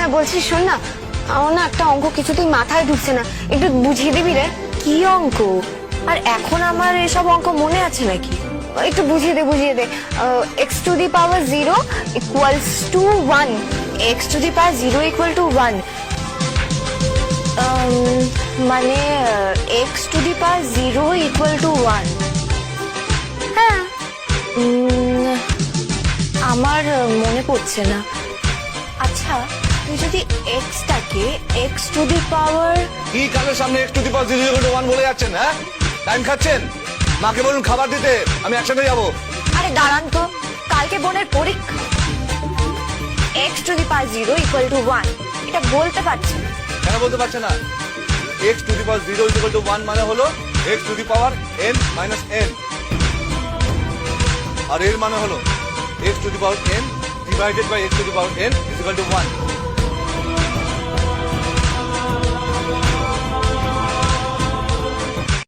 হ্যাঁ বলছি শোন না, আমার না একটা অঙ্ক কিছুতেই মাথায় ঢুকছে না, একটু বুঝিয়ে দিবি রে। কি অঙ্ক? আর এখন আমার এসব অঙ্ক মনে আছে নাকি? একটু বুঝিয়ে দে। X to the power 0 equals to 1। X to the power 0 equal to 1, মানে x to the power 0 equal to 1। হ্যাঁ আমার মনে পড়ছে না। আচ্ছা, তুই যদি এক্সটাকে এক্স টু দি পাওয়ার... কি কালের সামনে x to the power 0 equal to 1 বলে যাচ্ছেন? হ্যাঁ, টাইম খাচ্ছেন? মাকে বলুন খাবার দিতে, আমি একসাথে যাবো। আরে দাঁড়ান তো, কালকে বোনের পরীক্ষা। X to the power 0 equal to 1 এটা বলতে পারছি না। কেন বলতে পারছে না? X to the power 0 equal to 1 মানে হলো x to the power n minus n, আর এর মানে হলো x to the power n divided by x to the power n equal to 1।